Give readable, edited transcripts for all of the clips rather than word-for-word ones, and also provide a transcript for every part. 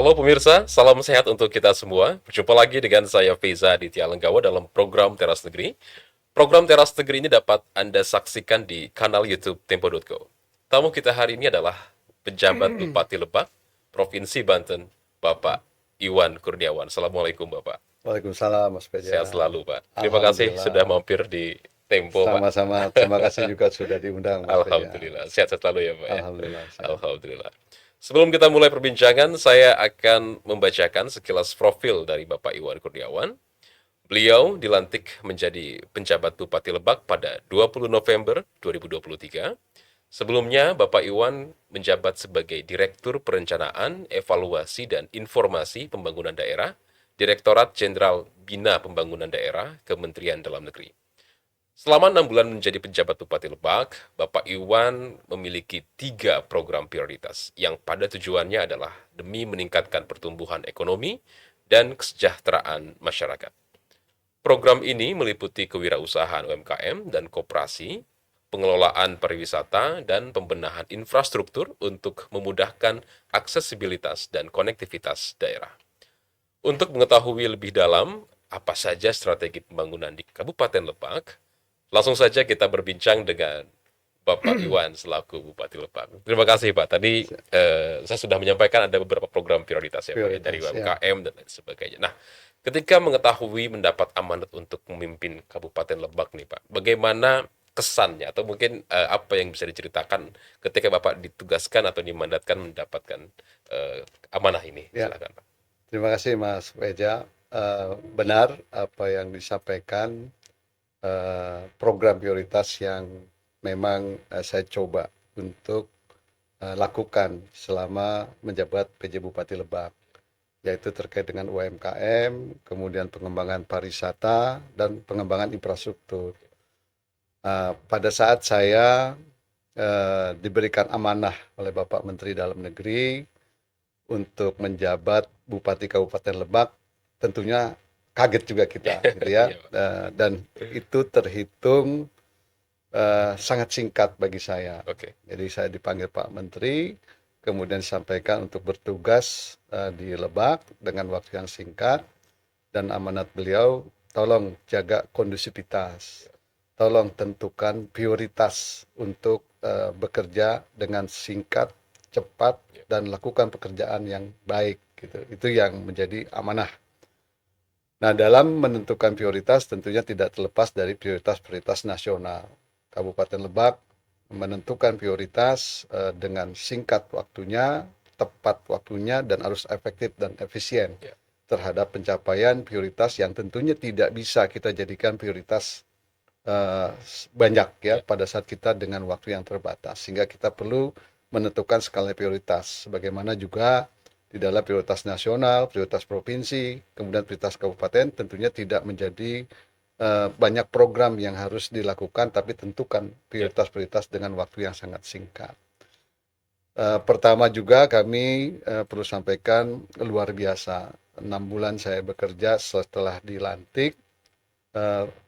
Halo pemirsa, salam sehat untuk kita semua. Berjumpa lagi dengan saya Feza Aditya Lenggawa dalam program Teras Negeri. Program Teras Negeri ini dapat Anda saksikan di kanal YouTube Tempo.co. Tamu kita hari ini adalah penjabat Bupati Lebak, Provinsi Banten, Bapak Iwan Kurniawan. Assalamualaikum Bapak. Waalaikumsalam Mas Sehat Peja. selalu Pak. Terima kasih sudah Alhamdulillah. mampir di Tempo Pak. Sama-sama. Terima kasih juga sudah diundang Mas Peja. Alhamdulillah, sehat selalu ya Pak ya. Alhamdulillah sehat. Alhamdulillah. Sebelum kita mulai perbincangan, saya akan membacakan sekilas profil dari Bapak Iwan Kurniawan. Beliau dilantik menjadi penjabat Bupati Lebak pada 20 November 2023. Sebelumnya, Bapak Iwan menjabat sebagai Direktur Perencanaan, Evaluasi, dan Informasi Pembangunan Daerah, Direktorat Jenderal Bina Pembangunan Daerah, Kementerian Dalam Negeri. Selama 6 bulan menjadi penjabat Bupati Lebak, Bapak Iwan memiliki 3 program prioritas yang pada tujuannya adalah demi meningkatkan pertumbuhan ekonomi dan kesejahteraan masyarakat. Program ini meliputi kewirausahaan UMKM dan koperasi, pengelolaan pariwisata, dan pembenahan infrastruktur untuk memudahkan aksesibilitas dan konektivitas daerah. Untuk mengetahui lebih dalam apa saja strategi pembangunan di Kabupaten Lebak, langsung saja kita berbincang dengan Bapak Iwan selaku Bupati Lebak. Terima kasih Pak. Tadi saya sudah menyampaikan ada beberapa program prioritas ya Pak ya, dari Prioritas ya. UMKM dan lain sebagainya. Nah, ketika mengetahui mendapat amanat untuk memimpin Kabupaten Lebak nih Pak, bagaimana kesannya atau mungkin apa yang bisa diceritakan ketika Bapak ditugaskan atau dimandatkan mendapatkan amanah ini? Ya. Silakan Pak. Terima kasih Mas Peja. Benar apa yang disampaikan, program prioritas yang memang saya coba untuk lakukan selama menjabat PJ Bupati Lebak, yaitu terkait dengan UMKM, kemudian pengembangan pariwisata, dan pengembangan infrastruktur. Pada saat saya diberikan amanah oleh Bapak Menteri Dalam Negeri untuk menjabat Bupati Kabupaten Lebak, tentunya kaget juga kita, gitu ya. Iya, Pak. Dan itu terhitung sangat singkat bagi saya. Oke. Jadi saya dipanggil Pak Menteri, kemudian disampaikan untuk bertugas di Lebak dengan waktu yang singkat, dan amanat beliau, tolong jaga kondusivitas, tolong tentukan prioritas untuk bekerja dengan singkat, cepat, dan lakukan pekerjaan yang baik, gitu. Itu yang menjadi amanah. Nah, dalam menentukan prioritas tentunya tidak terlepas dari prioritas-prioritas nasional. Kabupaten Lebak menentukan prioritas dengan singkat waktunya, tepat waktunya, dan harus efektif dan efisien terhadap pencapaian prioritas yang tentunya tidak bisa kita jadikan prioritas banyak ya pada saat kita dengan waktu yang terbatas, sehingga kita perlu menentukan skala prioritas sebagaimana juga di dalam prioritas nasional, prioritas provinsi, kemudian prioritas kabupaten, tentunya tidak menjadi banyak program yang harus dilakukan, tapi tentukan prioritas-prioritas dengan waktu yang sangat singkat. Pertama juga kami perlu sampaikan, luar biasa 6 bulan saya bekerja setelah dilantik,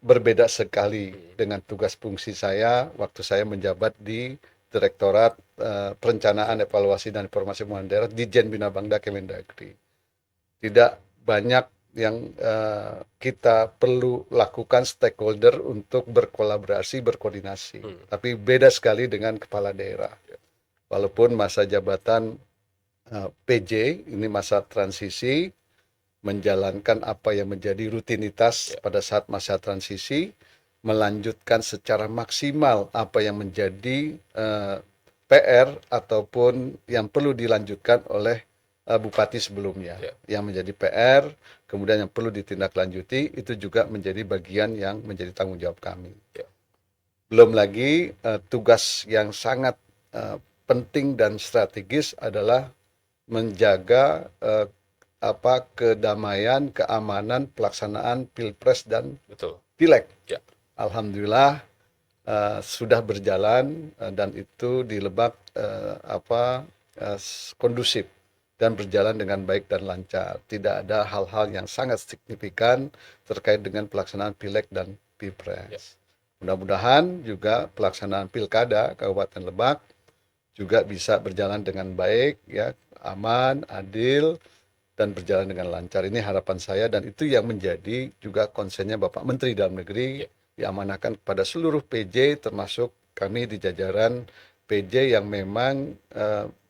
berbeda sekali dengan tugas fungsi saya waktu saya menjabat di Direktorat Perencanaan, Evaluasi, dan Informasi Pembangunan Daerah di Dijen Bina Bangda Kemendagri. Tidak banyak yang kita perlu lakukan stakeholder untuk berkolaborasi, berkoordinasi. Tapi beda sekali dengan kepala daerah. Walaupun masa jabatan PJ ini masa transisi, menjalankan apa yang menjadi rutinitas pada saat masa transisi, melanjutkan secara maksimal apa yang menjadi PR ataupun yang perlu dilanjutkan oleh bupati sebelumnya, yang menjadi PR, kemudian yang perlu ditindaklanjuti, itu juga menjadi bagian yang menjadi tanggung jawab kami. Belum lagi tugas yang sangat penting dan strategis adalah menjaga kedamaian, keamanan, pelaksanaan Pilpres dan Pileg. Alhamdulillah sudah berjalan dan itu di Lebak kondusif dan berjalan dengan baik dan lancar. Tidak ada hal-hal yang sangat signifikan terkait dengan pelaksanaan Pileg dan Pilpres. Mudah-mudahan juga pelaksanaan Pilkada Kabupaten Lebak juga bisa berjalan dengan baik, ya, aman, adil, dan berjalan dengan lancar. Ini harapan saya dan itu yang menjadi juga konsennya Bapak Menteri Dalam Negeri, Ya. diamanahkan kepada seluruh PJ termasuk kami di jajaran PJ yang memang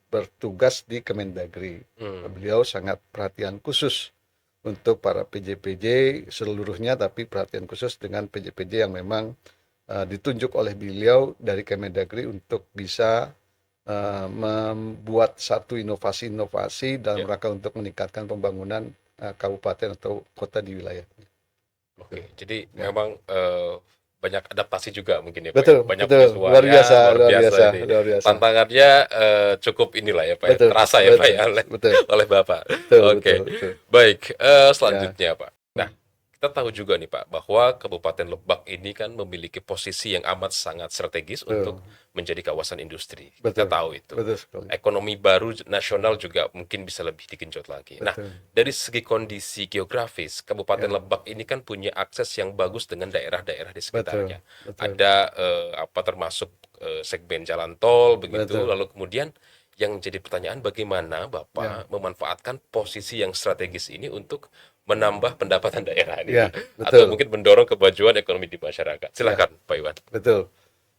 bertugas di Kemendagri. Beliau sangat perhatian khusus untuk para PJ-PJ seluruhnya, tapi perhatian khusus dengan PJ-PJ yang memang ditunjuk oleh beliau dari Kemendagri untuk bisa membuat satu inovasi-inovasi dalam Ya. rangka untuk meningkatkan pembangunan kabupaten atau kota di wilayahnya. Oke, jadi Ya. memang banyak adaptasi juga mungkin ya Pak ya. Betul, Banyak betul. Luar penyesuaian, biasa, luar luar biasa biasa, ini. luar biasa. Tantangannya cukup inilah ya Pak ya, Betul, terasa ya Pak betul, ya betul, oleh Bapak. betul, betul, Oke, betul. baik. Ya, Selanjutnya Pak. Nah, kita tahu juga nih Pak bahwa Kabupaten Lebak ini kan memiliki posisi yang amat sangat strategis betul, untuk menjadi kawasan industri. Kita betul, tahu itu. betul sekali. Ekonomi baru nasional juga mungkin bisa lebih digenjot lagi. Nah, Betul. dari segi kondisi geografis, Kabupaten Ya, Lebak ini kan punya akses yang bagus dengan daerah-daerah di betul, sekitarnya. betul, Ada termasuk segmen jalan tol begitu, betul. lalu kemudian yang jadi pertanyaan bagaimana Ya, Bapak memanfaatkan posisi yang strategis ini untuk menambah pendapatan daerah ini ya, Pak, atau betul. mungkin mendorong kemajuan ekonomi di masyarakat. Ya, Silakan Pak Iwan. betul.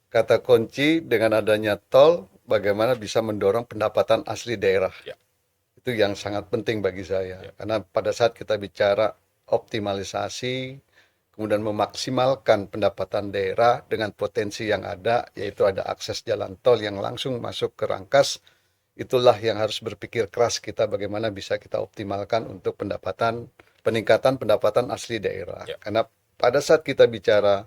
Kata kunci dengan adanya tol, bagaimana bisa mendorong pendapatan asli daerah. Ya, Itu yang sangat penting bagi saya. ya, Karena pada saat kita bicara optimalisasi, kemudian memaksimalkan pendapatan daerah dengan potensi yang ada, yaitu ada akses jalan tol yang langsung masuk ke Rangkas, itulah yang harus berpikir keras kita bagaimana bisa kita optimalkan untuk peningkatan pendapatan asli daerah. ya, Karena pada saat kita bicara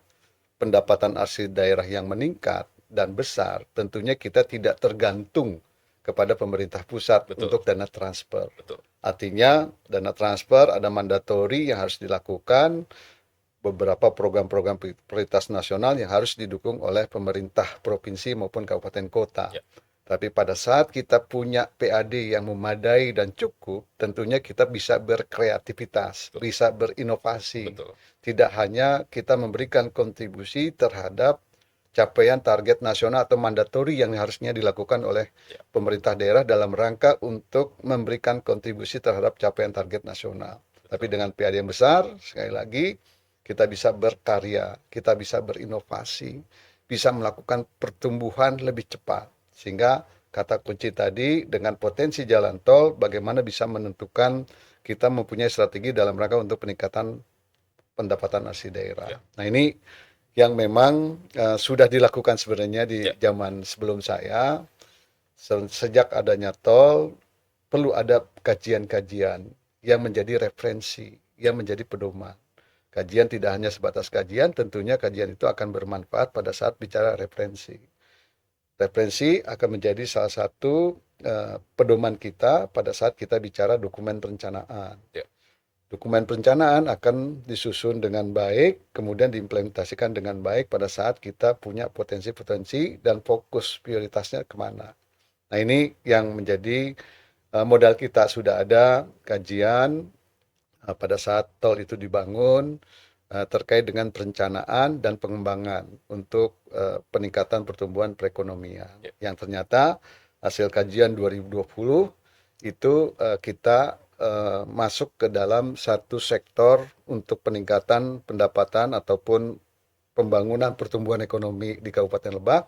pendapatan asli daerah yang meningkat dan besar, tentunya kita tidak tergantung kepada pemerintah pusat betul, untuk dana transfer. betul. Artinya dana transfer ada mandatori yang harus dilakukan, beberapa program-program prioritas nasional yang harus didukung oleh pemerintah provinsi maupun kabupaten kota. Ya, Tapi pada saat kita punya PAD yang memadai dan cukup, tentunya kita bisa berkreativitas, betul, bisa berinovasi. betul. Tidak hanya kita memberikan kontribusi terhadap capaian target nasional atau mandatori yang harusnya dilakukan oleh Ya, pemerintah daerah dalam rangka untuk memberikan kontribusi terhadap capaian target nasional. Tapi betul. dengan PAD yang besar, sekali lagi, kita bisa berkarya, kita bisa berinovasi, bisa melakukan pertumbuhan lebih cepat. Sehingga kata kunci tadi dengan potensi jalan tol, bagaimana bisa menentukan kita mempunyai strategi dalam rangka untuk peningkatan pendapatan asli daerah. Ya, Nah ini yang memang sudah dilakukan sebenarnya di ya, zaman sebelum saya. Sejak adanya tol, perlu ada kajian-kajian yang menjadi referensi, yang menjadi pedoman. Kajian tidak hanya sebatas kajian, tentunya kajian itu akan bermanfaat pada saat bicara referensi. Referensi akan menjadi salah satu pedoman kita pada saat kita bicara dokumen perencanaan. ya, Dokumen perencanaan akan disusun dengan baik, kemudian diimplementasikan dengan baik pada saat kita punya potensi-potensi dan fokus prioritasnya kemana. Nah ini yang menjadi modal kita, sudah ada kajian pada saat tol itu dibangun, terkait dengan perencanaan dan pengembangan untuk peningkatan pertumbuhan perekonomian. ya, Yang ternyata hasil kajian 2020 itu kita masuk ke dalam satu sektor untuk peningkatan pendapatan ataupun pembangunan pertumbuhan ekonomi di Kabupaten Lebak,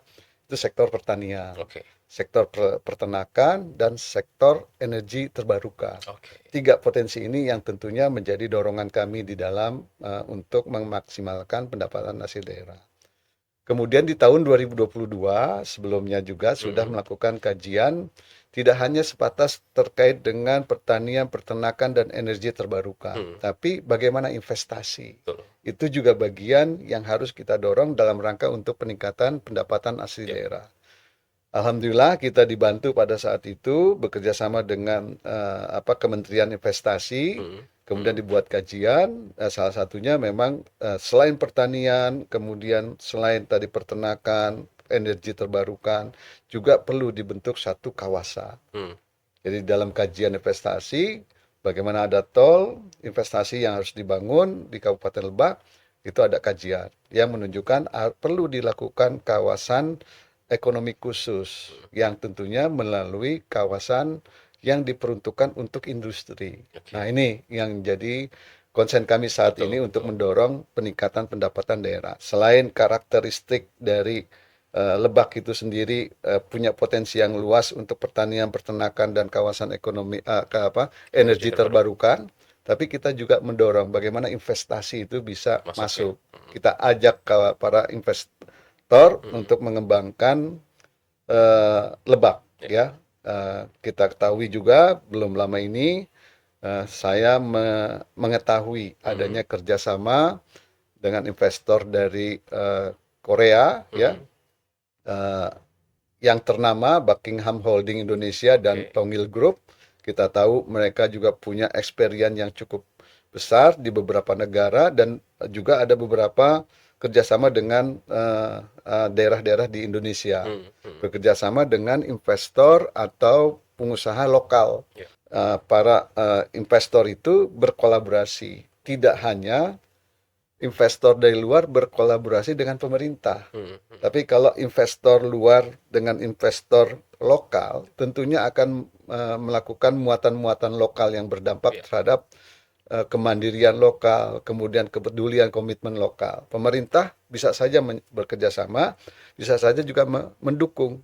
itu sektor pertanian, oke, sektor peternakan, dan sektor energi terbarukan. oke. Tiga potensi ini yang tentunya menjadi dorongan kami di dalam untuk memaksimalkan pendapatan hasil daerah. Kemudian di tahun 2022 sebelumnya juga sudah Mhm, melakukan kajian tidak hanya sebatas terkait dengan pertanian, peternakan, dan energi terbarukan, mhm, tapi bagaimana investasi. betul. Itu juga bagian yang harus kita dorong dalam rangka untuk peningkatan pendapatan asli Ya, daerah. Alhamdulillah kita dibantu pada saat itu bekerja sama dengan Kementerian Investasi, mhm, kemudian mhm, dibuat kajian. Salah satunya memang selain pertanian, kemudian selain tadi peternakan, energi terbarukan, juga perlu dibentuk satu kawasan. mhm, Jadi dalam kajian investasi, bagaimana ada tol, investasi yang harus dibangun di Kabupaten Lebak, itu ada kajian yang menunjukkan perlu dilakukan kawasan ekonomi khusus yang tentunya melalui kawasan yang diperuntukkan untuk industri. Oke. Nah, ini yang jadi konsen kami saat Betul, ini untuk betul. mendorong peningkatan pendapatan daerah. Selain karakteristik dari Lebak itu sendiri punya potensi yang luas untuk pertanian, peternakan dan kawasan ekonomi Energi energi terbarukan terbarukan, tapi kita juga mendorong bagaimana investasi itu bisa masuk ya. masuk. Kita ajak para investor Mm-mm. untuk mengembangkan Lebak Ya. ya. Kita ketahui juga belum lama ini saya mengetahui Mm-mm. adanya kerjasama dengan investor dari Korea ya, Mm-mm. eh, yang ternama Buckingham Holding Indonesia dan Oke. Tongil Group. Kita tahu mereka juga punya experience yang cukup besar di beberapa negara dan juga ada beberapa kerjasama dengan daerah-daerah di Indonesia. Mm-mm. Bekerjasama dengan investor atau pengusaha lokal. Ya. Para investor itu berkolaborasi, tidak hanya investor dari luar berkolaborasi dengan pemerintah. Mm-mm. Tapi kalau investor luar dengan investor lokal, tentunya akan melakukan muatan-muatan lokal yang berdampak Ya. terhadap kemandirian lokal, kemudian kepedulian komitmen lokal. Pemerintah bisa saja bekerja sama, bisa saja juga mendukung.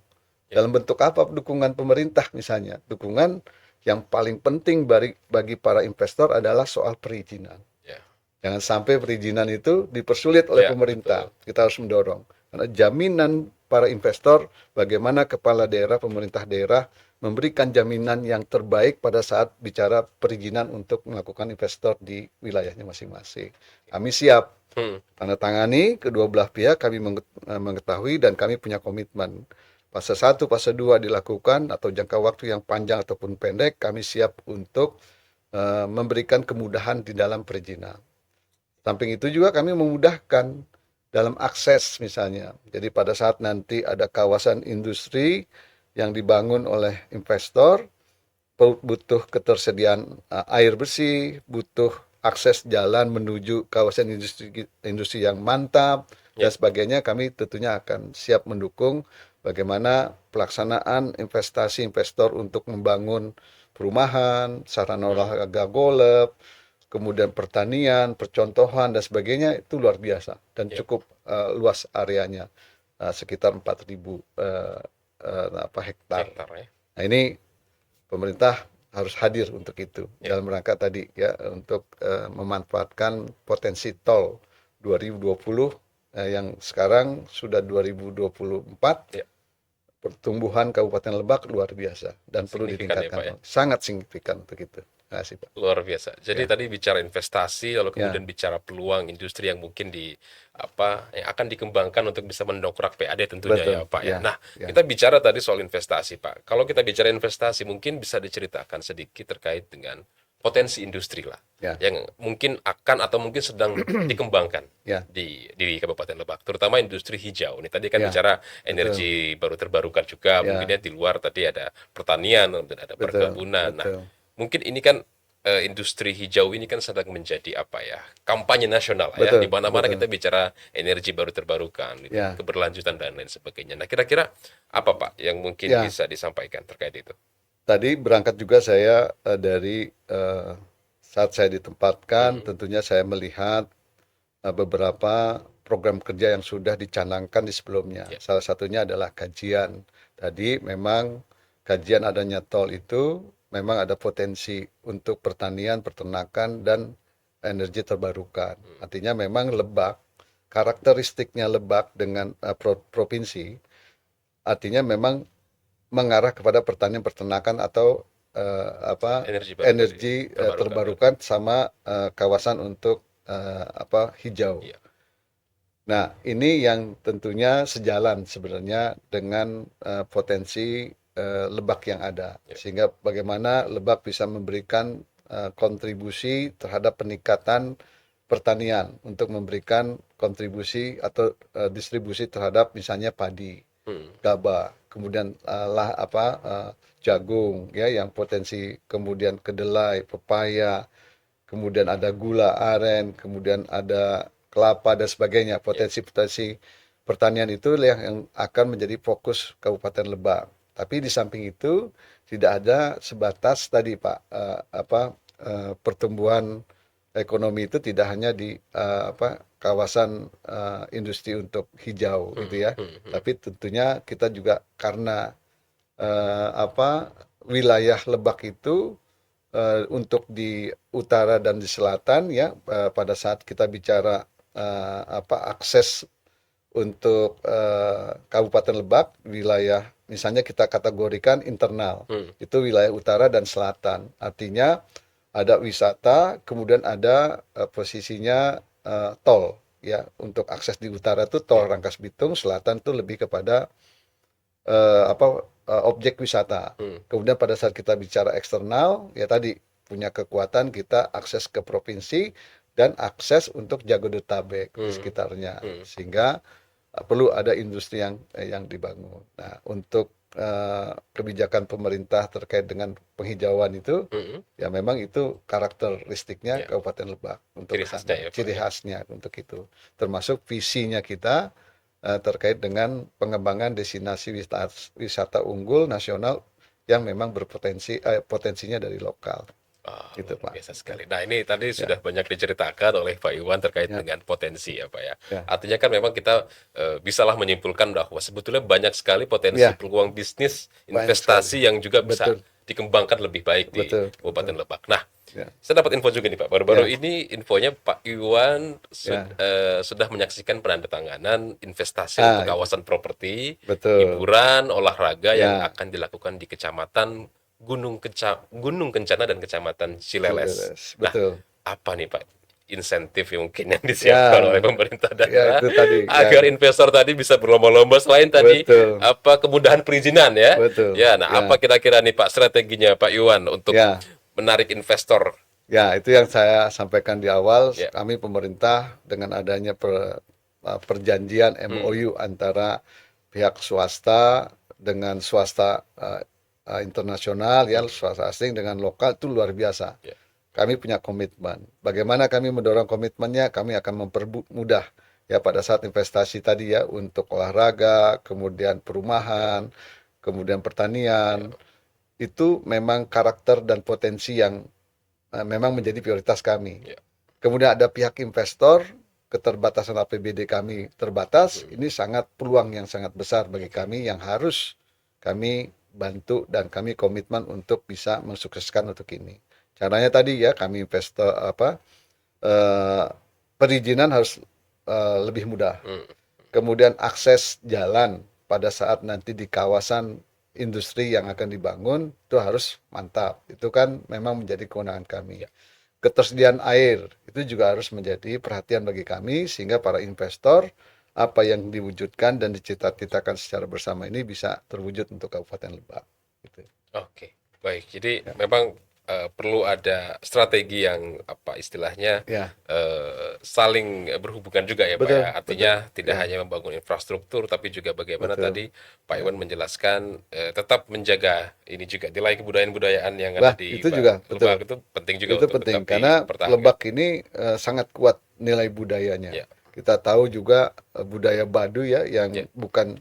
Ya. Dalam bentuk apa dukungan pemerintah misalnya? Dukungan yang paling penting bagi para investor adalah soal perizinan. Ya. Jangan sampai perizinan itu dipersulit oleh Ya, pemerintah. betul. Kita harus mendorong. Karena jaminan para investor, bagaimana kepala daerah, pemerintah daerah memberikan jaminan yang terbaik pada saat bicara perizinan untuk melakukan investor di wilayahnya masing-masing. Kami siap Hmm. tanda tangani, kedua belah pihak kami mengetahui dan kami punya komitmen. Fase 1, fase 2 dilakukan atau jangka waktu yang panjang ataupun pendek, kami siap untuk memberikan kemudahan di dalam perizinan. Samping itu juga kami memudahkan dalam akses misalnya. Jadi pada saat nanti ada kawasan industri yang dibangun oleh investor, butuh ketersediaan air bersih, butuh akses jalan menuju kawasan industri yang mantap dan Ya. sebagainya, kami tentunya akan siap mendukung bagaimana pelaksanaan investasi investor untuk membangun perumahan, sarana Hmm. olahraga golf, kemudian pertanian, percontohan dan sebagainya itu luar biasa dan Ya. cukup luas areanya, sekitar 4.000 hektar. Hektar ya. Nah, ini pemerintah harus hadir untuk itu Ya. dalam rangka tadi ya untuk memanfaatkan potensi tol 2020 yang sekarang sudah 2024. Ya. Pertumbuhan Kabupaten Lebak luar biasa dan perlu Signifikan ya, Pak ya. ditingkatkan, sangat signifikan untuk itu. Terima kasih Pak. Luar biasa. Jadi Ya, tadi bicara investasi, lalu ya, kemudian bicara peluang industri yang mungkin yang akan dikembangkan untuk bisa mendongkrak PAD tentunya ya, betul. Pak ya. Ya, Nah, ya, kita bicara tadi soal investasi, Pak. Kalau kita bicara investasi, mungkin bisa diceritakan sedikit terkait dengan potensi industri lah, ya, yang mungkin akan atau mungkin sedang dikembangkan ya, di Kabupaten Lebak, terutama industri hijau. Ini tadi kan ya, bicara betul. energi baru terbarukan juga, mungkinnya Ya, di luar tadi ada pertanian, kemudian ada betul, perkebunan. Nah, betul. mungkin ini kan industri hijau ini kan sedang menjadi apa ya, kampanye nasional lah ya, di Betul, mana-mana kita betul. bicara energi baru terbarukan, gitu, Ya, keberlanjutan dan lain sebagainya. Nah, kira-kira apa Pak yang mungkin ya. bisa disampaikan terkait itu? Tadi berangkat juga saya dari saat saya ditempatkan, Hmm. tentunya saya melihat beberapa program kerja yang sudah dicanangkan di sebelumnya. Ya. Salah satunya adalah kajian. Tadi memang kajian adanya tol itu memang ada potensi untuk pertanian, peternakan, dan energi terbarukan. Artinya memang Lebak, karakteristiknya Lebak dengan provinsi, artinya memang mengarah kepada pertanian, peternakan atau Energi baru tadi energi terbarukan ya. terbarukan sama kawasan untuk hijau. Iya. Nah, ini yang tentunya sejalan sebenarnya dengan potensi Lebak yang ada, Ya. sehingga bagaimana Lebak bisa memberikan kontribusi terhadap peningkatan pertanian untuk memberikan kontribusi atau distribusi terhadap misalnya padi, Hmm. gabah, kemudian jagung ya yang potensi, kemudian kedelai, pepaya, kemudian ada gula aren, kemudian ada kelapa dan sebagainya. Ya. Potensi-potensi pertanian itu yang akan menjadi fokus Kabupaten Lebak. Tapi di samping itu tidak ada sebatas tadi Pak, pertumbuhan ekonomi itu tidak hanya di kawasan industri untuk hijau gitu ya. Tapi tentunya kita juga karena wilayah Lebak itu untuk di utara dan di selatan ya, pada saat kita bicara akses untuk Kabupaten Lebak, wilayah misalnya kita kategorikan internal, itu wilayah utara dan selatan. Artinya ada wisata, kemudian ada posisinya tol ya. Untuk akses di utara itu tol Rangkas Bitung, selatan itu lebih kepada objek wisata. Kemudian pada saat kita bicara eksternal, ya tadi punya kekuatan kita akses ke provinsi dan akses untuk Jabodetabek di sekitarnya, sehingga perlu ada industri yang dibangun. Nah, untuk kebijakan pemerintah terkait dengan penghijauan itu, ya memang itu karakteristiknya Kabupaten Lebak untuk Ciri khasnya ya, Pak, ciri khasnya untuk itu, termasuk visinya kita terkait dengan pengembangan destinasi wisata unggul nasional yang memang potensinya dari lokal. Gitu, Luar Pak. biasa sekali. Nah, ini tadi Ya, sudah banyak diceritakan oleh Pak Iwan terkait ya, dengan potensi ya, Pak ya. ya, Artinya kan memang kita bisalah menyimpulkan bahwa sebetulnya banyak sekali potensi ya, peluang bisnis, banyak sekali. investasi yang juga bisa Betul, dikembangkan lebih baik di betul, Kabupaten betul. Lebak. Nah, Ya, saya dapat info juga nih Pak. Baru-baru ya, ini infonya Pak Iwan ya. sudah menyaksikan penandatanganan investasi untuk Itu kawasan properti, betul. hiburan, olahraga yang Ya, akan dilakukan di Kecamatan Gunung Kencana dan Kecamatan Cileles. Nah, betul. apa nih Pak insentif yang mungkin yang disiapkan oleh Ya, pemerintah ya daerah itu tadi. agar Ya, investor tadi bisa berlomba-lomba selain tadi betul, apa kemudahan perizinan ya? betul. Ya, nah apa Ya, kira-kira nih Pak strateginya Pak Iwan untuk ya, menarik investor? ya. Itu yang saya sampaikan di awal. Ya. Kami pemerintah dengan adanya perjanjian MOU antara pihak swasta dengan swasta internasional ya, swasta asing dengan lokal itu luar biasa. Ya. Kami punya komitmen. Bagaimana kami mendorong komitmennya? Kami akan mempermudah ya pada saat investasi tadi ya untuk olahraga, kemudian perumahan, kemudian pertanian. Itu memang karakter dan potensi yang memang menjadi prioritas kami. Ya. Kemudian ada pihak investor, keterbatasan APBD kami terbatas, ini sangat peluang yang sangat besar bagi kami yang harus kami bantu dan kami komitmen untuk bisa mensukseskan untuk ini. Caranya tadi ya kami investor perizinan harus lebih mudah. Kemudian akses jalan pada saat nanti di kawasan industri yang akan dibangun itu harus mantap. Itu kan memang menjadi kewenangan kami. Ketersediaan air itu juga harus menjadi perhatian bagi kami sehingga para investor apa yang diwujudkan dan dicita-citakan secara bersama ini bisa terwujud untuk Kabupaten Lebak. Gitu. Oke, baik. Jadi Ya. memang perlu ada strategi yang apa istilahnya Ya, saling berhubungan juga ya Pak betul, ya. Artinya betul. tidak Ya, hanya membangun infrastruktur tapi juga bagaimana betul. tadi Pak Ya. Iwan menjelaskan tetap menjaga ini juga nilai kebudayaan-budayaan yang ada Wah, di itu juga Lebak betul. itu penting juga Itu untuk penting tetap karena dipertahankan. Lebak ini sangat kuat nilai budayanya. Ya, Kita tahu juga budaya Baduy ya yang ya, bukan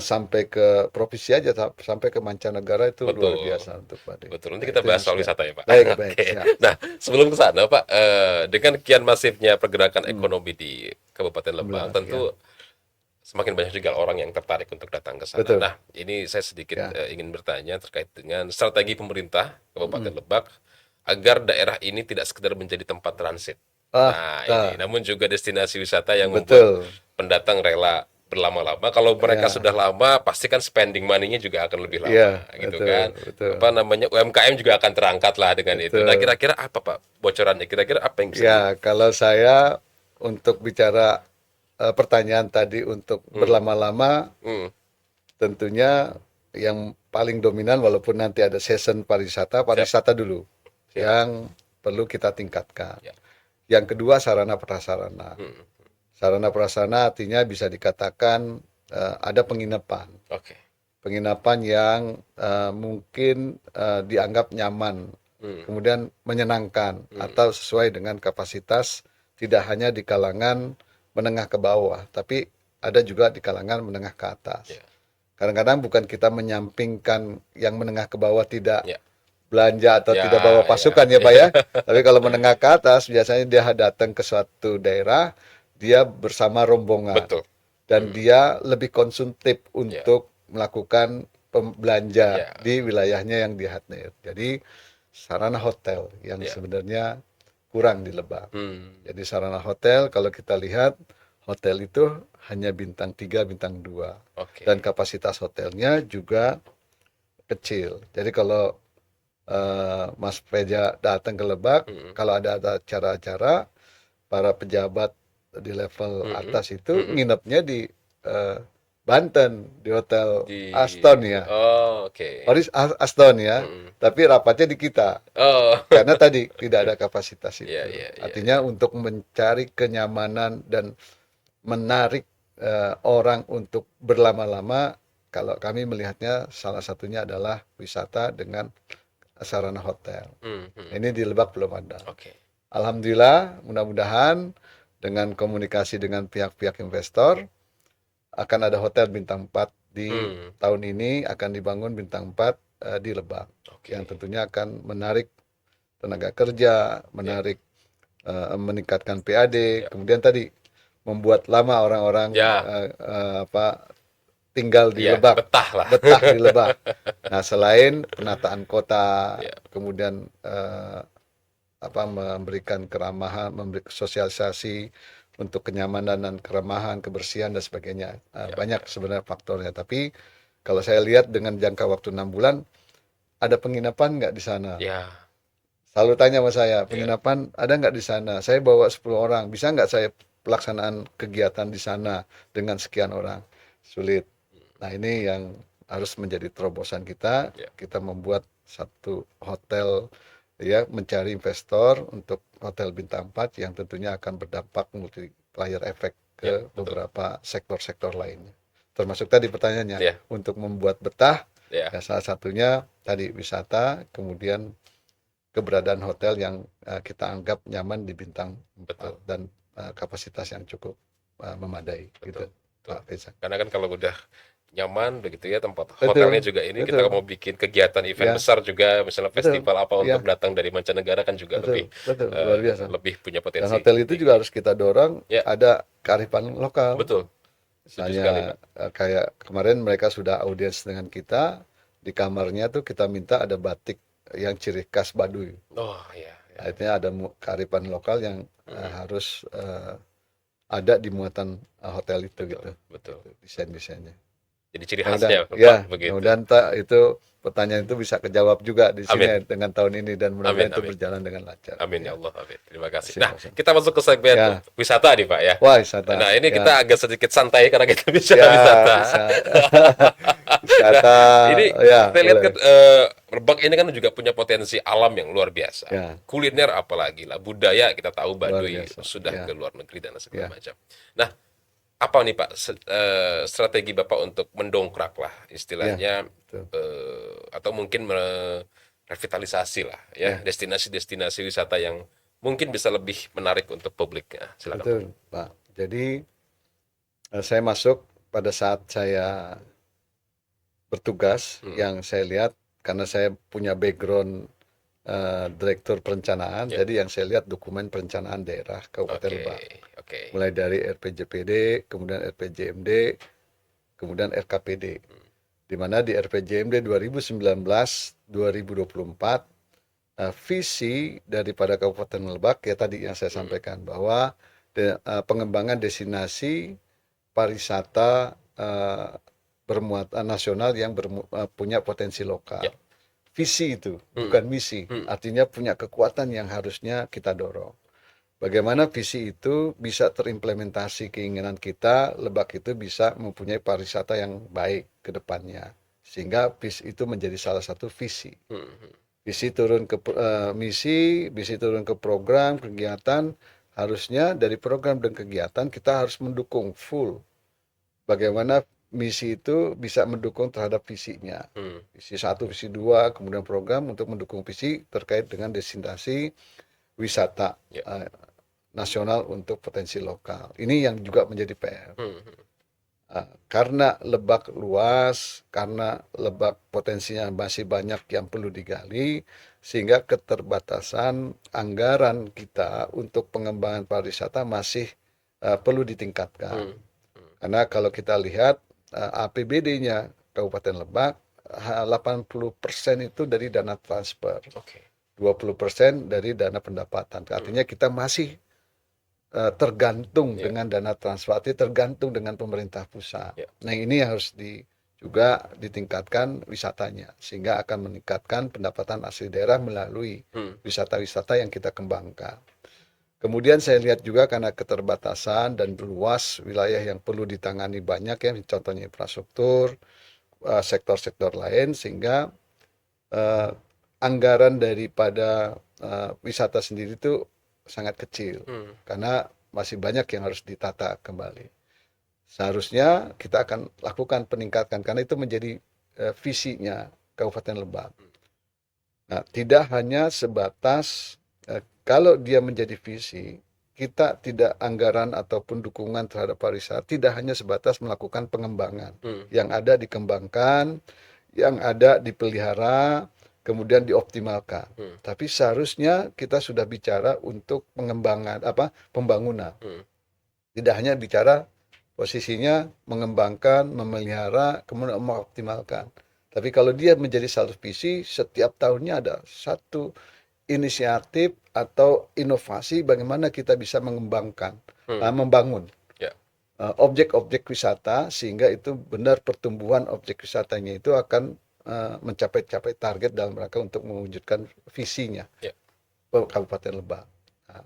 sampai ke provinsi aja sampai ke mancanegara itu luar betul. biasa untuk Baduy. Betul, nanti Nah, kita itu yang bahas soal sudah. wisata ya Pak. Baik, baik, Oke. siap, Nah, siap. sebelum ke sana Pak, dengan kian masifnya pergerakan ekonomi di Kabupaten Lebak, Benar, ya. tentu semakin banyak juga orang yang tertarik untuk datang ke sana. Betul. Nah, ini saya sedikit Ya. ingin bertanya terkait dengan strategi pemerintah Kabupaten Lebak agar daerah ini tidak sekedar menjadi tempat transit. Nah, ini Nah, namun juga destinasi wisata yang membuat betul. pendatang rela berlama-lama. Kalau mereka Ya, sudah lama, pasti kan spending money-nya juga akan lebih lama, iya, gitu betul, kan. betul, Apa namanya UMKM juga akan terangkat lah dengan itu. Nah, betul. kira-kira apa Pak bocorannya? Kira-kira apa yang bisa Ya, kalau saya untuk bicara pertanyaan tadi untuk berlama-lama, Hmm, tentunya yang paling dominan walaupun nanti ada season siap, pariwisata dulu siap. yang perlu kita tingkatkan. Ya. Yang kedua sarana prasarana. Hmm, Sarana prasarana artinya bisa dikatakan ada penginapan. oke. Penginapan yang mungkin dianggap nyaman, Hmm, kemudian menyenangkan atau sesuai dengan kapasitas tidak hanya di kalangan menengah ke bawah, tapi ada juga di kalangan menengah ke atas. ya. Kadang-kadang bukan kita menyampingkan yang menengah ke bawah tidak Ya, belanja atau ya, tidak bawa ya, pasukan ya Pak ya. Tapi kalau menengah ke atas biasanya dia datang ke suatu daerah, dia bersama rombongan betul. dan dia lebih konsumtif Ya, untuk melakukan belanja ya, di wilayahnya yang dia hadir. Jadi sarana hotel yang ya. sebenarnya kurang di Lebak. Hmm, Jadi sarana hotel kalau kita lihat hotel itu hanya bintang 3, bintang 2 dan oke. kapasitas hotelnya juga kecil. Jadi kalau Mas Peja datang ke Lebak, Mm-mm, kalau ada acara-acara, para pejabat di level mm-mm, atas itu mm-mm. nginepnya di eh, Banten, di Hotel Di, Aston ya. oh, oke. Paris Aston ya, Mm-mm. tapi rapatnya di kita. Oh, Karena tadi tidak ada kapasitas ya, itu. ya, ya, Artinya ya. untuk mencari kenyamanan dan menarik orang untuk berlama-lama, kalau kami melihatnya salah satunya adalah wisata dengan sarana hotel. Hmm. Ini di Lebak belum ada. Oke. Alhamdulillah, mudah-mudahan dengan komunikasi dengan pihak-pihak investor akan ada hotel bintang 4 di Hmm, tahun ini akan dibangun bintang 4 di Lebak yang oke. tentunya akan menarik tenaga kerja, Ya, menarik meningkatkan PAD, ya, kemudian tadi membuat lama orang-orang ya, tinggal di ya, Lebak, betah lah. betah di Lebak. Nah, selain penataan kota, Ya, kemudian memberikan keramahan, memberi sosialisasi untuk kenyamanan dan keramahan, kebersihan dan sebagainya. ya, Banyak ya, sebenarnya faktornya. Tapi kalau saya lihat dengan jangka waktu 6 bulan, ada penginapan nggak di sana? ya, Selalu tanya sama saya, ya, penginapan ada nggak di sana? Saya bawa 10 orang, bisa nggak saya pelaksanaan kegiatan di sana dengan sekian orang? Sulit. Nah, ini yang harus menjadi terobosan kita. ya, Kita membuat satu hotel, ya, mencari investor untuk hotel bintang 4 yang tentunya akan berdampak multiplier efek ya, ke betul. beberapa sektor-sektor lainnya. Termasuk tadi pertanyaannya, Ya, untuk membuat betah, ya, ya salah satunya tadi wisata, kemudian keberadaan hotel yang kita anggap nyaman di bintang 4 betul, dan kapasitas yang cukup memadai betul, gitu betul. Pak Reza. Karena kan kalau udah nyaman begitu ya tempat hotelnya Betul, juga ini kita betul. mau bikin kegiatan event Ya, besar juga misalnya betul. festival apa untuk Ya, datang dari mancanegara kan juga lebih betul. Betul, luar biasa. lebih punya Dan potensi hotel itu juga tinggi. harus kita dorong Ya, ada kearifan lokal. betul. Setuju sekali, Misalnya Pak. kayak kemarin mereka sudah audiens dengan kita, di kamarnya tuh kita minta ada batik yang ciri khas Baduy. Oh, ya, ya. Artinya ada kearifan lokal yang Mm-mm. harus ada di muatan hotel itu Betul, gitu, betul. desain-desainnya. Jadi ciri Mudah-mudahan, khasnya, Pak, ya, begitu. mudah-mudahan itu pertanyaan itu bisa kejawab juga di Amin, sini dengan tahun ini dan amin, mudah-mudahan itu amin. berjalan dengan lancar. Amin ya Ya, Allah, amin. Terima kasih. terima Nah, kasih. kita masuk ke segmen Ya, wisata nih, Pak ya. wah wisata, Nah, ini ya, kita agak sedikit santai karena kita bicara ya wisata. bisa, Nah, wisata, ini ya kita lihat kan boleh, Merbak ini kan juga punya potensi alam yang luar biasa. ya Kuliner apalagi lah, budaya kita tahu luar Baduy biasa, sudah ya, ke luar negeri dan segala ya, macam. Nah, apa nih Pak strategi Bapak untuk mendongkrak lah ya, istilahnya betul, atau mungkin merevitalisasi lah ya ya, destinasi-destinasi wisata yang mungkin bisa lebih menarik untuk publik. Ya, silakan Pak. betul, Pak. Jadi saya masuk pada saat saya bertugas Hmm. yang saya lihat karena saya punya background direktur perencanaan, Ya, jadi yang saya lihat dokumen perencanaan daerah Kabupaten oke, Lebak, oke. mulai dari RPJPD, kemudian RPJMD, kemudian RKPD, di mana di RPJMD 2019-2024 visi daripada Kabupaten Lebak ya tadi yang saya Hmm. sampaikan bahwa pengembangan destinasi pariwisata bermuatan nasional yang punya potensi lokal. Ya. Visi itu, Hmm. bukan misi. Hmm. Artinya punya kekuatan yang harusnya kita dorong. Bagaimana visi itu bisa terimplementasi keinginan kita, Lebak itu bisa mempunyai pariwisata yang baik ke depannya. Sehingga visi itu menjadi salah satu visi. Hmm. Hmm. Visi turun ke misi, visi turun ke program, kegiatan. Harusnya dari program dan kegiatan kita harus mendukung full. Bagaimana misi itu bisa mendukung terhadap visinya. Hmm. Visi 1, visi 2, kemudian program untuk mendukung visi terkait dengan destinasi wisata Ya. nasional untuk potensi lokal. Ini yang juga menjadi PR. Hmm. Hmm. Karena Lebak luas, karena Lebak potensinya masih banyak yang perlu digali, sehingga keterbatasan anggaran kita untuk pengembangan pariwisata masih perlu ditingkatkan. Hmm. Hmm. Karena kalau kita lihat APBD-nya Kabupaten Lebak, 80% itu dari dana transfer, Oke. 20% dari dana pendapatan. Hmm. Artinya kita masih tergantung Ya. dengan dana transfer, tergantung dengan pemerintah pusat. Ya. Nah, ini harus juga ditingkatkan wisatanya, sehingga akan meningkatkan pendapatan asli daerah melalui Hmm. wisata-wisata yang kita kembangkan. Kemudian saya lihat juga karena keterbatasan dan luas wilayah yang perlu ditangani banyak ya, contohnya infrastruktur, sektor-sektor lain, sehingga eh, anggaran daripada wisata sendiri itu sangat kecil Hmm. karena masih banyak yang harus ditata kembali. Seharusnya kita akan lakukan peningkatan karena itu menjadi visinya Kabupaten Lebak. Nah, tidak hanya sebatas kalau dia menjadi visi, kita tidak anggaran ataupun dukungan terhadap pariwisata tidak hanya sebatas melakukan pengembangan. Hmm. Yang ada dikembangkan, yang ada dipelihara, kemudian dioptimalkan. Hmm. Tapi seharusnya kita sudah bicara untuk pengembangan pembangunan. Hmm. Tidak hanya bicara posisinya mengembangkan, memelihara, kemudian mengoptimalkan. Tapi kalau dia menjadi satu visi, setiap tahunnya ada satu inisiatif atau inovasi bagaimana kita bisa mengembangkan, Hmm. membangun Ya. objek-objek wisata sehingga itu benar pertumbuhan objek wisatanya itu akan mencapai target dalam rangka untuk mewujudkan visinya Ya. Kabupaten Lebak. Nah,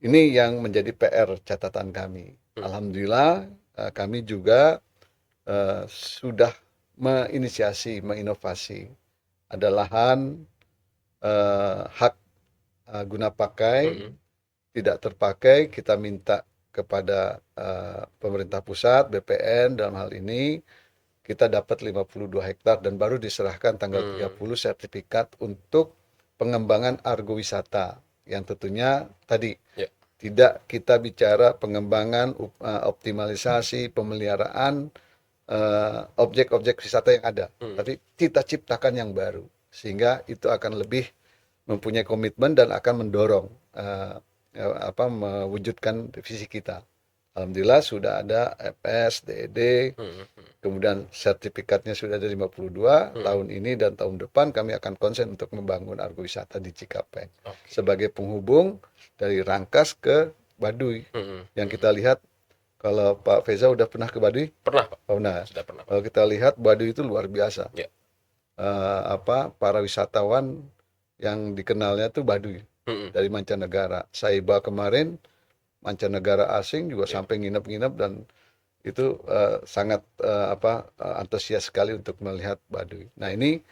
ini yang menjadi PR catatan kami. Hmm. Alhamdulillah kami juga sudah menginovasi. Ada lahan hak guna pakai Hmm. tidak terpakai, kita minta kepada pemerintah pusat, BPN dalam hal ini, kita dapat 52 hektar dan baru diserahkan tanggal 30 sertifikat untuk pengembangan argowisata yang tentunya tadi Ya. tidak kita bicara pengembangan optimalisasi pemeliharaan objek-objek wisata yang ada, Hmm. tapi kita ciptakan yang baru sehingga itu akan lebih mempunyai komitmen dan akan mendorong mewujudkan visi kita. Alhamdulillah sudah ada FS, DED, Hmm. kemudian sertifikatnya sudah ada 52. Hmm. Tahun ini dan tahun depan kami akan konsen untuk membangun argowisata di Cikapeng Oke. sebagai penghubung dari Rangkas ke Baduy. Hmm. Yang kita lihat, kalau Pak Feza udah pernah ke Baduy? Pernah, Pak. Pernah. Sudah pernah, Pak. Kalau kita lihat Baduy itu luar biasa. Ya. Para wisatawan yang dikenalnya tuh Baduy Hmm. dari mancanegara. Saiba kemarin mancanegara asing juga Ya. sampai nginep-nginep dan itu sangat antusias sekali untuk melihat Baduy. Nah, ini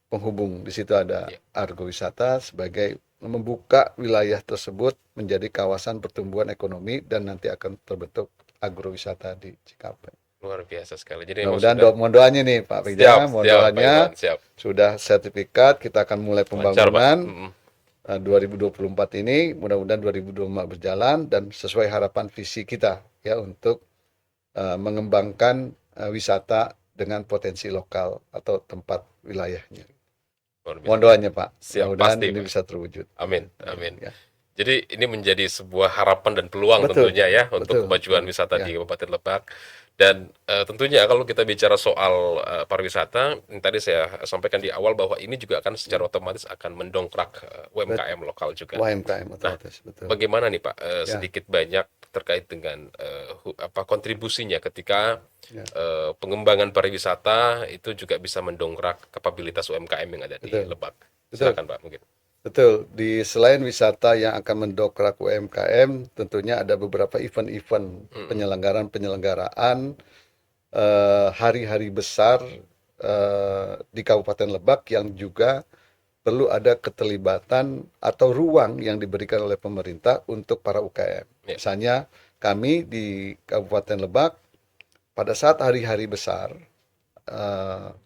penghubung, di situ ada Ya. argowisata sebagai membuka wilayah tersebut menjadi kawasan pertumbuhan ekonomi dan nanti akan terbentuk agrowisata di Cikapeng. Luar biasa sekali. Jadi memang Mudah-mudahan sudah mohon doanya nih Pak siap, Peja, mohon siap, Pak doanya Iwan, siap. sudah sertifikat, kita akan mulai Lancar, Pak. pembangunan Hmm. 2024 ini, mudah-mudahan 2024 berjalan dan sesuai harapan visi kita ya untuk mengembangkan wisata dengan potensi lokal atau tempat wilayahnya. Luar biasa. Mohon doanya Pak, Siap, mudah-mudahan pasti, ini Pak. bisa terwujud. Amin, amin. Ya. Jadi ini menjadi sebuah harapan dan peluang Betul, tentunya ya untuk betul, kemajuan betul. wisata Ya. di Kabupaten Lebak. Dan tentunya kalau kita bicara soal pariwisata, yang tadi saya sampaikan di awal bahwa ini juga akan secara otomatis akan mendongkrak UMKM lokal juga. UMKM Nah, otomatis, betul. bagaimana nih Pak Ya. sedikit banyak terkait dengan kontribusinya ketika Ya. pengembangan pariwisata itu juga bisa mendongkrak kapabilitas UMKM yang ada di Betul. Lebak. Betul. Silakan Pak mungkin. Betul, selain wisata yang akan mendongkrak UMKM, tentunya ada beberapa event-event penyelenggaraan hari-hari besar di Kabupaten Lebak yang juga perlu ada keterlibatan atau ruang yang diberikan oleh pemerintah untuk para UKM. Ya. Misalnya kami di Kabupaten Lebak pada saat hari-hari besar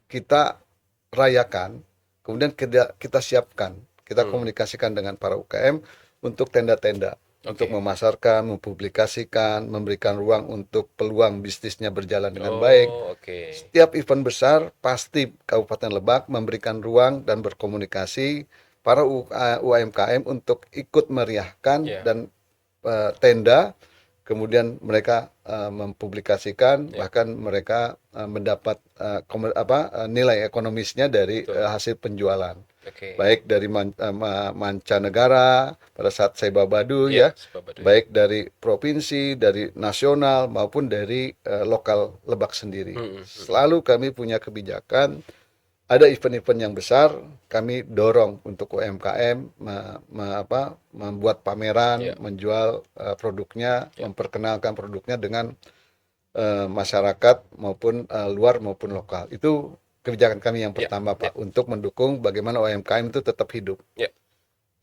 kita rayakan, kemudian kita siapkan, kita komunikasikan dengan para UKM untuk tenda-tenda. untuk Oke. memasarkan, mempublikasikan, memberikan ruang untuk peluang bisnisnya berjalan dengan baik. Oh, oke. Setiap event besar pasti Kabupaten Lebak memberikan ruang dan berkomunikasi para UMKM untuk ikut meriahkan Ya, dan tenda, kemudian mereka mempublikasikan, ya, bahkan mereka mendapat nilai ekonomisnya dari betul. hasil penjualan, Oke. baik dari mancanegara pada saat saya babadu Ya, ya, sebab ada ya. baik dari provinsi, dari nasional maupun dari lokal Lebak sendiri. Mm-mm. Selalu kami punya kebijakan, ada event-event yang besar, kami dorong untuk UMKM membuat pameran, Ya, menjual produknya, ya, memperkenalkan produknya dengan masyarakat maupun luar maupun lokal. Itu kebijakan kami yang ya, pertama, ya, Pak, untuk mendukung bagaimana UMKM itu tetap hidup. ya.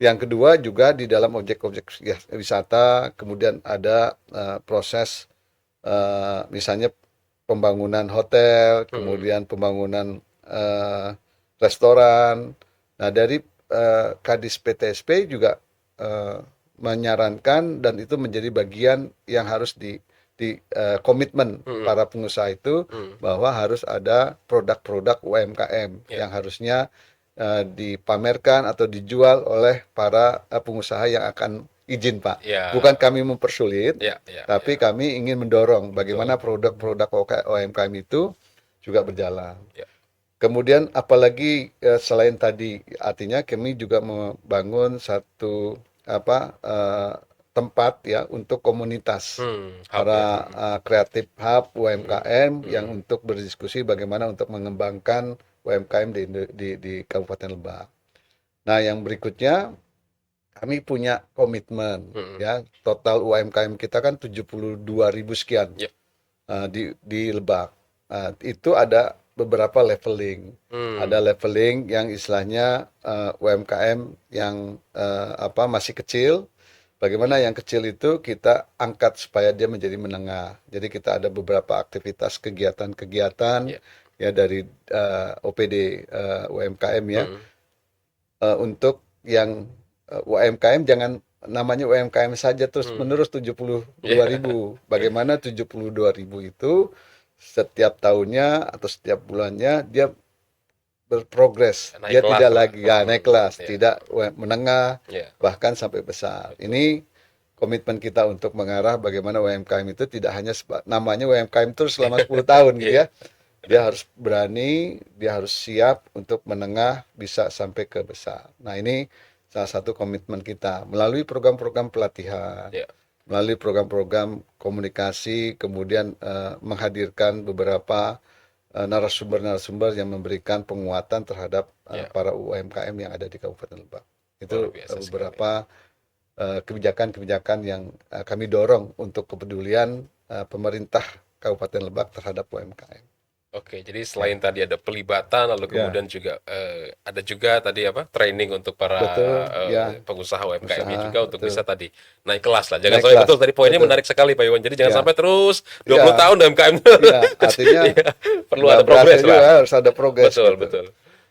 Yang kedua juga di dalam objek-objek wisata, kemudian ada proses misalnya pembangunan hotel, Mm-mm. kemudian pembangunan restoran. Nah, dari Kadis PTSP juga eh, menyarankan dan itu menjadi bagian yang harus di komitmen Mm-mm. para pengusaha itu, Mm. bahwa harus ada produk-produk UMKM Ya, yang harusnya dipamerkan atau dijual oleh para pengusaha yang akan izin, Pak. ya, Bukan kami mempersulit, ya, ya, ya. tapi kami ingin mendorong Betul. bagaimana produk-produk UMKM itu juga berjalan. Ya. Kemudian apalagi selain tadi, artinya kami juga membangun satu tempat ya untuk komunitas Hub ya. para kreatif hub Mm-mm. UMKM yang Mm-mm. untuk berdiskusi bagaimana untuk mengembangkan UMKM di Kabupaten Lebak. Nah, yang berikutnya kami punya komitmen Mm-mm. ya, total UMKM kita kan 72.000 sekian Ya. di Lebak. Itu ada beberapa leveling. Hmm. Ada leveling yang istilahnya UMKM yang masih kecil. Bagaimana yang kecil itu kita angkat supaya dia menjadi menengah. Jadi kita ada beberapa aktivitas kegiatan-kegiatan Ya. ya dari OPD UMKM ya, Mm-mm. untuk yang UMKM jangan namanya UMKM saja terus Mm. menerus 72.000. Ya. Bagaimana 72.000 itu setiap tahunnya atau setiap bulannya dia berprogres. Naik Dia kelas tidak lah. lagi ya naik kelas, Ya. tidak menengah Ya. bahkan sampai besar. Betul. Ini komitmen kita untuk mengarah bagaimana UMKM itu tidak hanya namanya UMKM terus selama 10 tahun gitu Iya. ya. Dia harus berani, dia harus siap untuk menengah bisa sampai ke besar. Nah, ini salah satu komitmen kita melalui program-program pelatihan, Ya. melalui program-program komunikasi, kemudian menghadirkan beberapa narasumber-narasumber yang memberikan penguatan terhadap Ya. para UMKM yang ada di Kabupaten Lebak. Luar Itu biasa sekali. beberapa kebijakan-kebijakan yang kami dorong untuk kepedulian pemerintah Kabupaten Lebak terhadap UMKM. Oke, jadi Ya, selain tadi ada pelibatan, lalu ya, kemudian juga ada juga tadi apa training untuk para betul, ya, pengusaha UMKM ini usaha, juga untuk bisa betul. tadi naik kelas lah. Jangan Naik sampai kelas, betul tadi poinnya betul. menarik sekali Pak Iwan. Jadi jangan Ya, sampai terus 20 ya, tahun UMKM. ya. Artinya Iya, perlu nggak ada berhasil progres lah. juga, harus ada progres Betul, gitu. betul.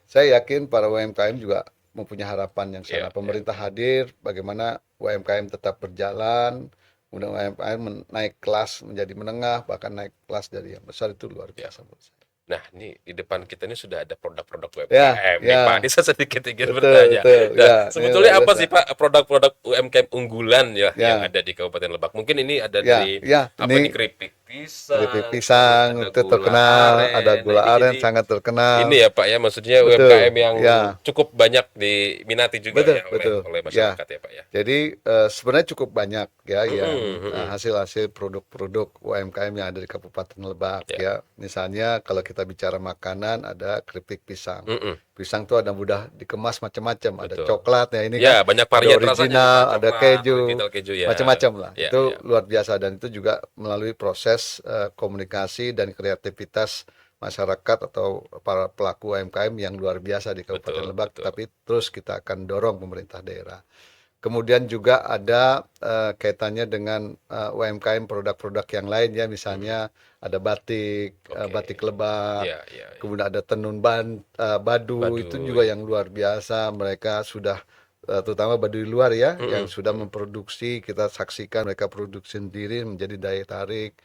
Saya yakin para UMKM juga mempunyai harapan yang Iya, sana. iya. Pemerintah hadir, bagaimana UMKM tetap berjalan, kemudian UMKM naik kelas menjadi menengah, bahkan naik kelas dari yang besar, itu luar Ya. biasa menurut saya. Nah, ini di depan kita ini sudah ada produk-produk Ya, UMKM nih Pak. Ini ya, saya sedikit ingin betul, bertanya. betul. Nah, Ya, ini sebetulnya luar apa biasa. sih Pak produk-produk UMKM unggulan ya yang Ya, ada di Kabupaten Lebak? Mungkin ini ada ya, dari ya. apa nih Ini keripik keripik pisang, lalu ada pisang itu gula terkenal, ada aren. Nah, gula ini aren jadi sangat terkenal. ini ya Pak ya, maksudnya UMKM Betul, yang ya, cukup banyak diminati juga betul, ya oleh betul. oleh Ya, masyarakat ya Pak ya. jadi sebenarnya cukup banyak ya yang Mm-mm, mm-mm. hasil-hasil produk-produk UMKM yang ada di Kabupaten Lebak Ya, ya. Misalnya kalau kita bicara makanan ada keripik pisang. mm-mm, Pisang tuh ada mudah dikemas macam-macam. Ada betul. coklat ya ini kan, Ya, banyak ada varian rasanya nih Pak, original, ada coklat, keju, original keju ya. macam-macam lah. Ya, ya. Itu luar biasa dan itu juga melalui proses komunikasi dan kreativitas masyarakat atau para pelaku UMKM yang luar biasa di Kabupaten Betul, Lebak. betul. Tapi terus kita akan dorong pemerintah daerah. Kemudian juga ada kaitannya dengan UMKM produk-produk yang lain ya, Mm-mm. misalnya ada batik, Oke. batik Lebak, Ya, ya, ya. kemudian ada tenun badu itu juga Baduy. yang luar biasa. Mereka sudah terutama baduy luar ya, yang Mm-mm. sudah memproduksi, kita saksikan mereka produksi sendiri menjadi daya tarik.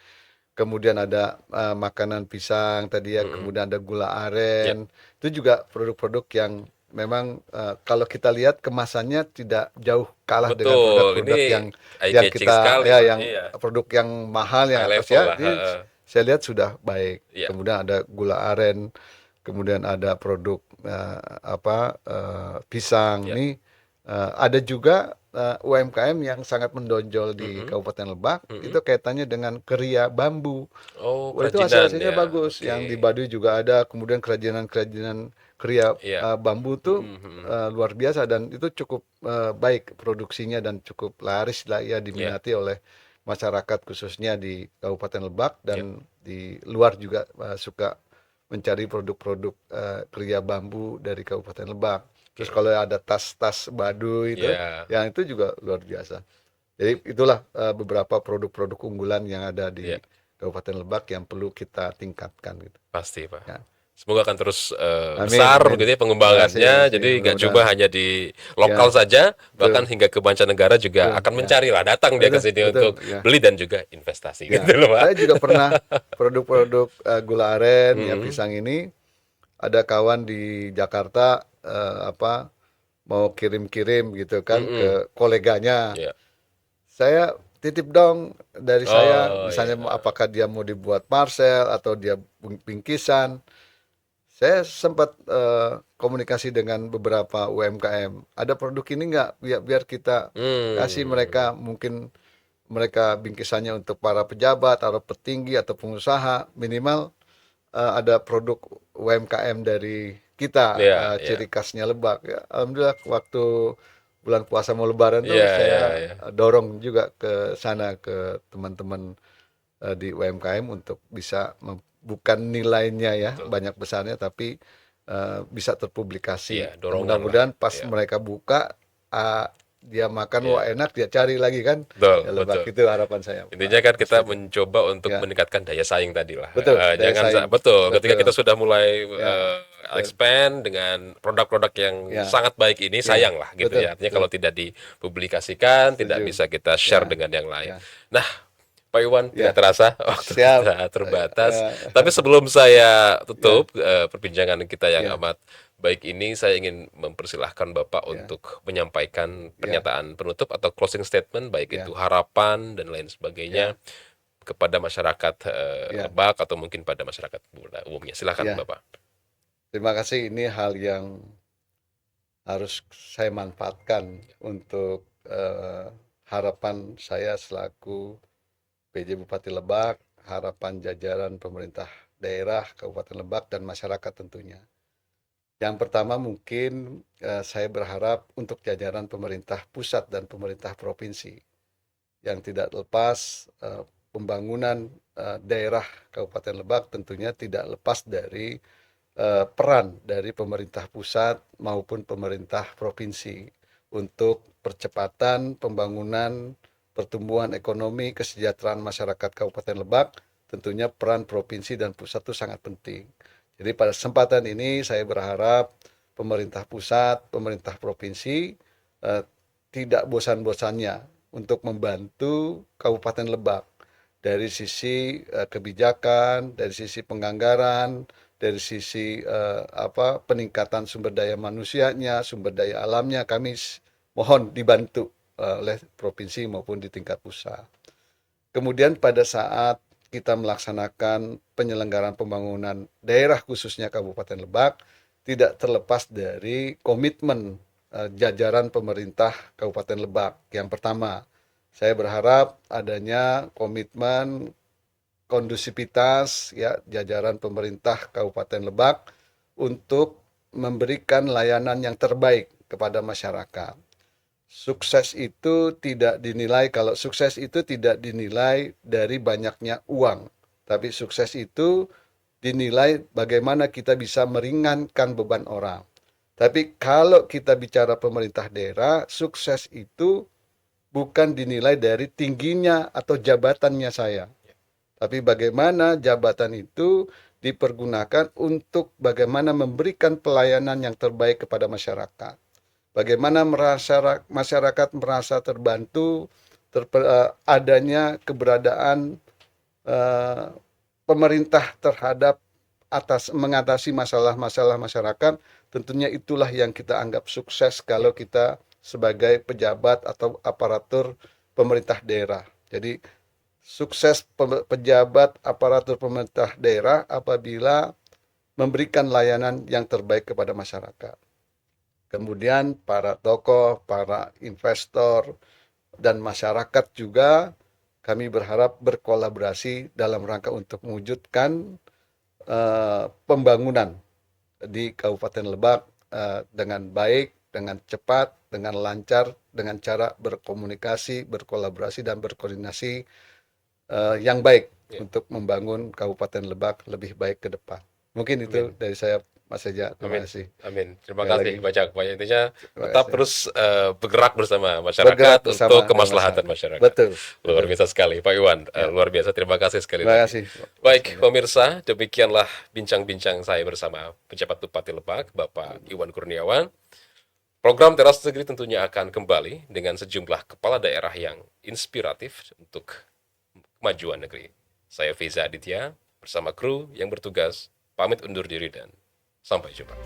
Kemudian ada makanan pisang tadi ya, Mm-mm. kemudian ada gula Ya, aren. Itu juga produk-produk yang memang kalau kita lihat kemasannya tidak jauh kalah dengan betul. Ini produk-produk eye yang catching kita sekali, ya Pak. yang Iya, produk yang mahal yang high atas level ya. lah. Ini Heeh. saya lihat sudah baik. Iya, Kemudian ada gula aren, kemudian ada produk pisang. iya. Ini ada juga UMKM yang sangat menonjol di Mm-mm. Kabupaten Lebak, Mm-mm. itu kaitannya dengan keria bambu. Oh, Wah, itu kerajinan hasil-hasilnya ya. bagus. Oke. Yang di Baduy juga ada, kemudian kerajinan-kerajinan kriya Iya. bambu tuh Mm-mm. Mm-mm. luar biasa dan itu cukup baik produksinya dan cukup laris lah ya Iya, diminati oleh masyarakat khususnya di Kabupaten Lebak iya, dan di luar juga suka mencari produk-produk kriya bambu dari Kabupaten Lebak. Terus oke. kalau ada tas-tas Baduy itu, Iya, yang itu juga luar biasa. Jadi itulah beberapa produk-produk unggulan yang ada iya. di Kabupaten Lebak yang perlu kita tingkatkan gitu. Pasti, Pak. Ya. Semoga akan terus Amin, besar amin. begitu ya Makasih, pengembangannya. makasih. Jadi nggak Mudah-mudahan. cuma hanya di lokal Ya, saja, bahkan betul, hingga ke mancanegara juga betul. akan Ya, mencari lah, datang dia ke betul, sini betul. untuk Ya, beli dan juga investasi gitu ya. loh, Pak. Saya juga pernah produk-produk gula aren, ya Mm-mm. pisang ini. Ada kawan di Jakarta mau kirim-kirim gitu kan Mm-mm. ke koleganya. Ya. Saya titip dong dari saya, Oh misalnya ya. apakah dia mau dibuat parcel atau dia bingkisan. Saya sempat komunikasi dengan beberapa UMKM. Ada produk ini nggak? Biar kita kasih Hmm. mereka, mungkin mereka bingkisannya untuk para pejabat atau petinggi atau pengusaha. Minimal ada produk UMKM dari kita, Ya, ya. ciri khasnya Lebak. Ya, alhamdulillah waktu bulan puasa mau Lebaran tuh Ya, ya, saya ya. dorong juga ke sana ke teman-teman di UMKM untuk bisa bukan nilainya ya Betul. banyak besarnya tapi bisa Iya, terpublikasi. Dan dorongan lah. mudah-mudahan pas Ya. mereka buka dia makan wah Ya. enak dia cari lagi kan. Betul, Ya Lebak betul. itu harapan saya Intinya Pak kan Mas kita Teguh. mencoba untuk Ya, meningkatkan daya saing tadi lah. betul daya Jangan saing. betul ketika kita Betul. sudah mulai Ya. Betul. expand dengan produk-produk yang Ya. sangat baik ini Ya, sayang lah gitu betul, ya. Artinya betul. kalau tidak dipublikasikan, tidak Setuju. bisa kita share Ya, dengan yang lain. ya, Nah, Pak Iwan, tidak ya. terasa waktu Siap. kita terbatas. Ya, Tapi sebelum saya ya, tutup perbincangan kita yang ya, amat baik ini, saya ingin mempersilahkan Bapak ya, untuk menyampaikan ya, pernyataan penutup atau closing statement, baik itu ya, harapan dan lain sebagainya ya, kepada masyarakat ya, Lebak atau mungkin pada masyarakat umumnya. Silakan ya. Bapak. Terima kasih. Ini hal yang harus saya manfaatkan untuk harapan saya selaku PJ Bupati Lebak, harapan jajaran pemerintah daerah Kabupaten Lebak dan masyarakat tentunya. Yang pertama mungkin saya berharap untuk jajaran pemerintah pusat dan pemerintah provinsi yang tidak lepas pembangunan daerah Kabupaten Lebak tentunya tidak lepas dari peran dari pemerintah pusat maupun pemerintah provinsi untuk percepatan pembangunan pertumbuhan ekonomi kesejahteraan masyarakat Kabupaten Lebak. Tentunya peran provinsi dan pusat itu sangat penting. Jadi pada kesempatan ini saya berharap pemerintah pusat, pemerintah provinsi tidak bosan-bosannya untuk membantu Kabupaten Lebak dari sisi kebijakan, dari sisi penganggaran, dari sisi peningkatan sumber daya manusianya, sumber daya alamnya. Kami mohon dibantu oleh provinsi maupun di tingkat pusat. Kemudian pada saat kita melaksanakan penyelenggaraan pembangunan daerah khususnya Kabupaten Lebak, tidak terlepas dari komitmen jajaran pemerintah Kabupaten Lebak. Yang pertama, saya berharap adanya komitmen kondusivitas ya jajaran pemerintah Kabupaten Lebak untuk memberikan layanan yang terbaik kepada masyarakat. Sukses itu tidak dinilai, kalau sukses itu tidak dinilai dari banyaknya uang, tapi sukses itu dinilai bagaimana kita bisa meringankan beban orang. Tapi kalau kita bicara pemerintah daerah, sukses itu bukan dinilai dari tingginya atau jabatannya saya, tapi bagaimana jabatan itu dipergunakan untuk bagaimana memberikan pelayanan yang terbaik kepada masyarakat. bagaimana masyarakat merasa terbantu adanya keberadaan eh, pemerintah terhadap mengatasi masalah-masalah masyarakat. Tentunya itulah yang kita anggap sukses kalau kita sebagai pejabat atau aparatur pemerintah daerah. Jadi sukses pejabat aparatur pemerintah daerah apabila memberikan layanan yang terbaik kepada masyarakat. Kemudian para tokoh, para investor, dan masyarakat juga kami berharap berkolaborasi dalam rangka untuk mewujudkan pembangunan di Kabupaten Lebak dengan baik, dengan cepat, dengan lancar, dengan cara berkomunikasi, berkolaborasi, dan berkoordinasi yang baik untuk membangun Kabupaten Lebak lebih baik ke depan. Mungkin itu dari saya, Mas Eja. Terima Amin. kasih. Amin. Terima Sekali kasih lagi. banyak. Banyak intinya Terima tetap kasih. terus bergerak bersama Bergerak masyarakat bersama untuk dengan kemaslahatan masyarakat. masyarakat. Betul, Luar betul. biasa sekali, Pak Iwan. Ya. Luar biasa. Terima kasih sekali Terima lagi. kasih, Mas Baik, Eja. pemirsa, demikianlah bincang-bincang saya bersama penjabat Bupati Lebak, Bapak Iwan Kurniawan. Program Teras Negeri tentunya akan kembali dengan sejumlah kepala daerah yang inspiratif untuk kemajuan negeri. Saya Feza Aditya bersama kru yang bertugas pamit undur diri dan sampai jumpa.